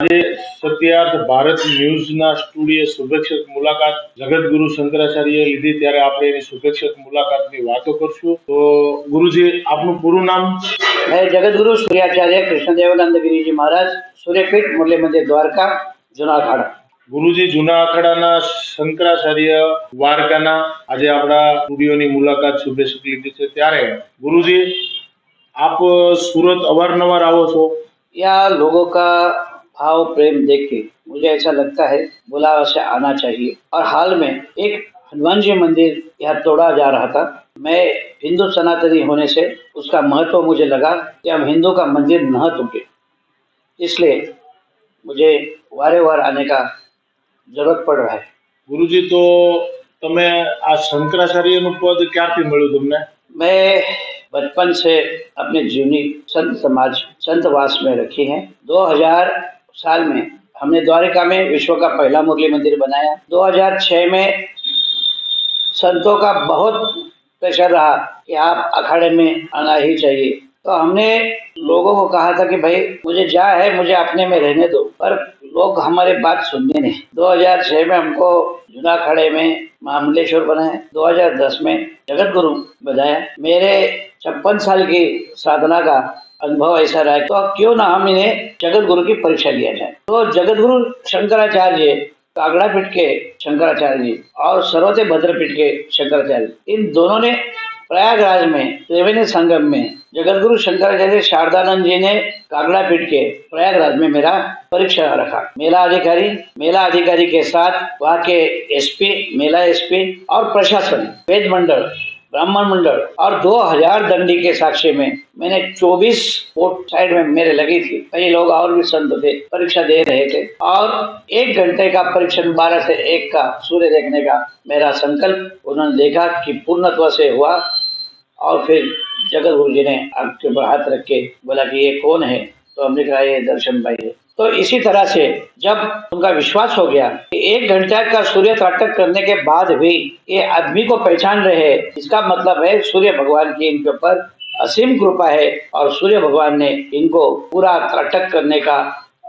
આજે સત્યાર્થ ભારત ન્યૂઝના સ્ટુડિયો શુભેચ્છક મુલાકાત જગતગુરુ શંકરાચાર્ય લીધી ત્યારે આપણે એની શુભેચ્છક મુલાકાતની વાતો કરશું। તો ગુરુજી આપનું પૂરું નામ? मैं जगतगुरु सूर्याचार्य कृष्णदेवानंद गिरी जी महाराज, सूर्यपीठ मुरली मंदिर द्वारका, जूना अखाड़ा। ગુરુજી જૂના અખાડાના શંકરાચાર્ય દ્વારકાના આજે આપણા સ્ટુડિયોની મુલાકાત શુભેચ્છક લીધી છે ત્યારે ગુરુજી આપ સુરત અવારનવાર આવો છો? या लोगों का भाव प्रेम देख के मुझे ऐसा लगता है बुलावा से आना चाहिए। और हाल में एक हनुमान जी मंदिर यहाँ तोड़ा जा रहा था। मैं हिंदू सनातनी होने से उसका महत्व मुझे लगा कि हम हिंदू का मंदिर न टूटे, इसलिए मुझे वारे वार आने का जरूरत पड़ रहा है। ગુરુજી તો તમે આ શંકરાચાર્યનું પદ ક્યારથી મળ્યું તમને? मैं बचपन से अपने जीवनी संत समाज संतवास में रखी है। 2000 साल में हमने द्वारिका में विश्व का पहला मुरली मंदिर बनाया। 2006 में संतों का बहुत प्रेशर रहा कि आप अखाड़े में आना ही चाहिए, तो हमने लोगों को कहा था कि भाई मुझे जा है, मुझे अपने में रहने दो, पर लोग हमारे बात सुनने नहीं। 2006 में हमको जूना अखाड़े में महामंडलेश्वर बनाया, 2010 में जगत गुरु बनाया। मेरे 56 साल की साधना का अनुभव ऐसा रहा तो क्यों ना हम इन्हें जगत गुरु की परीक्षा लिया जाए। तो जगत गुरु शंकराचार्य, कागड़ा पीठ के शंकराचार्य जी और सर्वोदय भद्र पीठ के शंकराचार्य, इन दोनों ने प्रयागराज में त्रिवेणी संगम में जगत गुरु शंकराचार्य शारदानंद जी ने कागड़ा पीठ के प्रयागराज में मेरा परीक्षा रखा। मेला अधिकारी के साथ वहाँ के एसपी, मेला एसपी और प्रशासन, वेद मंडल, ब्राह्मण मंडल और 2000 दंडी के साक्ष्य में मैंने 24 वोट साइड में मेरे लगी थी। कई लोग और भी संत थे, परीक्षा दे रहे थे और 1 घंटे का परीक्षण 12 से 1 का सूर्य देखने का मेरा संकल्प उन्होंने देखा कि पूर्णत्व से हुआ। और फिर जगत गुरु जी ने आंख के ऊपर हाथ रख के बोला कि ये कौन है, तो हमने कहा ये दर्शन भाई है। तो इसी तरह से जब उनका विश्वास हो गया कि 1 घंटा का सूर्य त्राटक करने के बाद भी ये आदमी को पहचान रहे हैं, इसका मतलब है सूर्य भगवान की इनके ऊपर असीम कृपा है और सूर्य भगवान ने इनको पूरा त्राटक करने का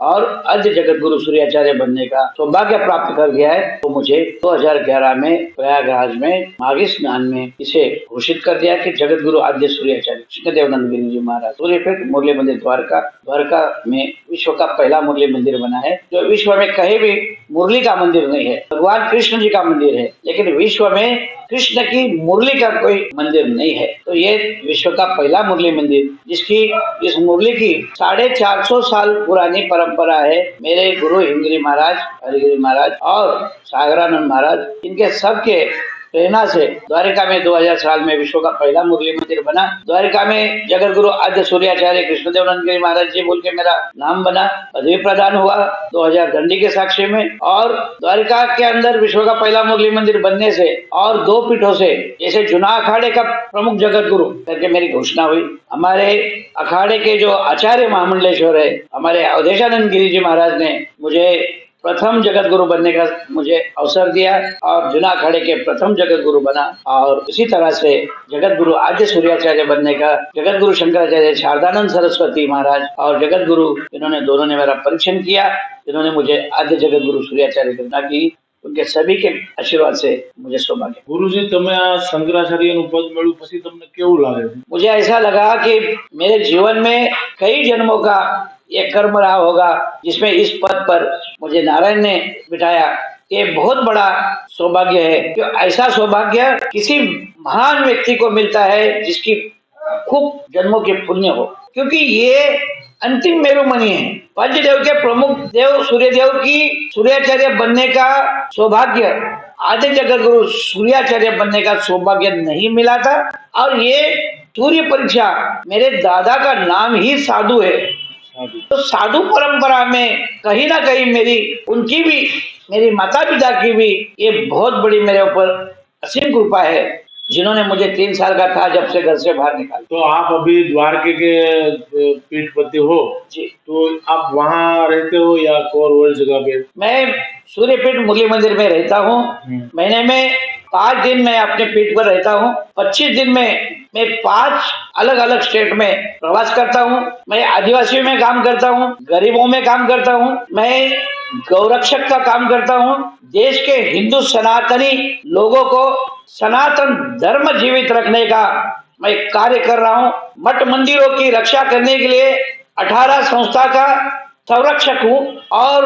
और आद्य जगत गुरु सूर्याचार्य बनने का सौभाग्य प्राप्त कर गया है। तो मुझे 2011 में प्रयागराज में माघी स्नान में इसे घोषित कर दिया कि जगत गुरु आद्य सूर्याचार्य कृष्णदेवानंद गिरी जी महाराज, सूर्यपीठ मुरली मंदिर द्वारका में विश्व का पहला मुरली मंदिर बना है, जो विश्व में कहीं भी मुरली का मंदिर नहीं है। भगवान कृष्ण जी का मंदिर है, लेकिन विश्व में कृष्ण की मुरली का कोई मंदिर नहीं है। तो ये विश्व का पहला मुरली मंदिर, जिसकी इस मुरली की 450 साल पुरानी परंपरा है। मेरे गुरु हिमगिरी महाराज, हरिगिरी महाराज और सागरानंद महाराज, इनके सबके प्रेरणा से द्वारिका में 2000 साल में विश्व का पहला मुरली मंदिर बना। द्वारिका में जगत गुरु आद्य सूर्याचार्य कृष्णदेवानंद गिरी महाराज जी बोल के मेरा नाम बना, पदवी प्रदान हुआ 2000 दंडी के साक्ष्य में। और द्वारिका के अंदर विश्व का पहला मुरली मंदिर बनने से और 2 पीठों से, जैसे जूना अखाड़े का प्रमुख जगत गुरु करके मेरी घोषणा हुई, हमारे अखाड़े के जो आचार्य महामंडलेश्वर है, हमारे अवधेशानंद गिरी जी महाराज ने मुझे प्रथम जगत गुरु बनने का मुझे अवसर दिया और जूना अखाड़े के प्रथम जगत गुरु बना। और इसी तरह से जगत गुरु आद्य सूर्याचार्य बनने का जगत गुरु शंकराचार्य शारदानंद सरस्वती महाराज और जगत गुरु, इन्होंने दोनों ने मेरा परीक्षण किया, इन्होंने मुझे आद्य जगत गुरु सूर्याचार्य करना की, उनके सभी के आशीर्वाद से मुझे सौभाग्य। ગુરુજી તમે આ શંકરાચાર્યનું પદ મળ્યું પછી તમને કેવું લાગે છે? मुझे ऐसा लगा कि मेरे जीवन में कई जन्मों का ये कर्म रहा होगा जिसमें इस पद पर मुझे नारायण ने बिठाया। ये बहुत बड़ा सौभाग्य है कि ऐसा सौभाग्य किसी महान व्यक्ति को मिलता है जिसकी खूब जन्मों के पुण्य हो, क्योंकि ये अंतिम मेरुमणि है। पंचदेव के प्रमुख देव सूर्यदेव की सूर्याचार्य बनने का सौभाग्य आद्य जगत गुरु सूर्याचार्य बनने का सौभाग्य नहीं मिला था। और ये सूर्य परीक्षा, मेरे दादा का नाम ही साधु है, तो साधु परंपरा में कहीं ना कहीं मेरी, उनकी भी, मेरी माता पिता की भी ये बहुत बड़ी मेरे ऊपर असीम कृपा है, जिन्होंने मुझे 3 साल का था जब से घर से बाहर निकाला। तो आप अभी द्वारके के पीठपति हो जी, तो आप वहाँ रहते हो या और जगह पे? मैं सूर्यपीठ मुरली मंदिर में रहता हूँ। महीने में 5 दिन मैं अपने पीठ पर रहता हूँ। 25 दिन में मैं 5 अलग अलग स्टेट में प्रवास करता हूँ। मैं आदिवासियों में काम करता हूँ, गरीबों में काम करता हूँ, मैं गौरक्षक का काम करता हूँ। देश के हिंदू सनातनी लोगों को सनातन धर्म जीवित रखने का मैं कार्य कर रहा हूँ। मठ मंदिरों की रक्षा करने के लिए 18 संस्था का संरक्षक हूँ और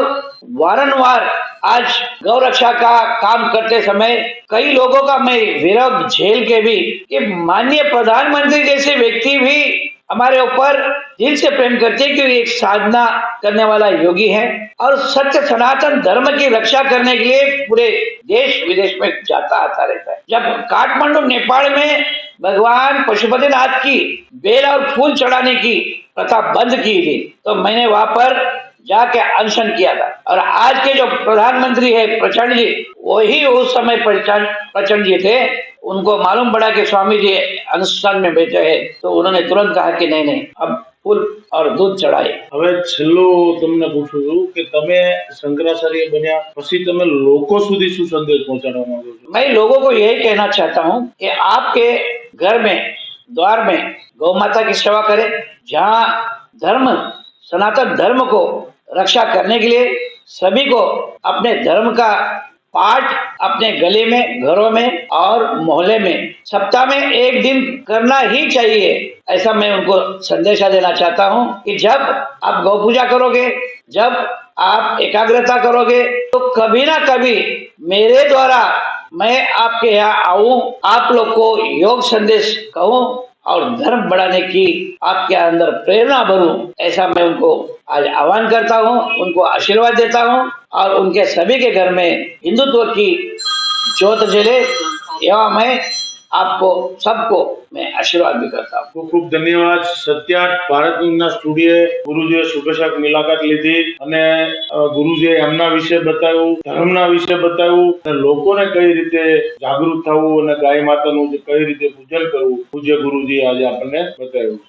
वारंवार आज गौ रक्षा का काम करते समय कई लोगों का मैं विरोध झेल के भी कि माननीय प्रधानमंत्री जैसे व्यक्ति भी हमारे ऊपर दिल से प्रेम करते हैं कि एक साधना करने वाला योगी है और सत्य सनातन धर्म की रक्षा करने के लिए पूरे देश विदेश में जाता आता रहता है। जब काठमांडू नेपाल में भगवान पशुपतिनाथ की बेल और फूल चढ़ाने की प्रथा बंद की थी तो मैंने वहां पर जाके अनशन किया था और आज के जो प्रधानमंत्री है प्रचंड जी, वही उस समय प्रचंड जी थे। उनको मालूम पड़ा कि स्वामी जी अनुष्ठान में बैठे हैं तो उन्होंने तुरंत कहा कि नहीं अब फूल और दूध चढ़ाए। હવે છેલ્લું તમને પૂછું છું કે તમે શંકરાચાર્ય બન્યા પછી તમે લોકો સુધી શું સંદેશ પહોંચાડવા માંગો છો? मैं लोगों को यही कहना चाहता हूँ कि आपके घर में द्वार में गौ माता की सेवा करें। जहाँ धर्म सनातन धर्म को रक्षा करने के लिए सभी को अपने धर्म का पाठ अपने गले में, घरों में और मोहल्ले में सप्ताह में एक दिन करना ही चाहिए। ऐसा मैं उनको संदेशा देना चाहता हूँ कि जब आप गौ पूजा करोगे, जब आप एकाग्रता करोगे तो कभी ना कभी मेरे द्वारा मैं आपके यहाँ आऊं, आप लोग को योग संदेश कहूं और धर्म बढ़ाने की आपके अंदर प्रेरणा भरूं। ऐसा मैं उनको आज आह्वान करता हूं, उनको आशीर्वाद देता हूं और उनके सभी के घर में हिंदुत्व की ज्योत जले एवं मैं आपको सबको मैं आशीर्वाद भी करता हूँ। ખૂબ ખૂબ ધન્યવાદ। સત્યાર્થ ભારત ન્યૂઝના સ્ટુડિયોએ ગુરુજીએ શુભેચ્છક મુલાકાત લીધી અને ગુરુજીએ એમના વિશે બતાવ્યું, ધર્મના વિશે બતાવ્યું અને લોકોને કઈ રીતે જાગૃત થવું અને ગાય માતાનું કઈ રીતે પૂજન કરવું પૂજ્ય ગુરુજીએ આજે આપણને બતાવ્યું।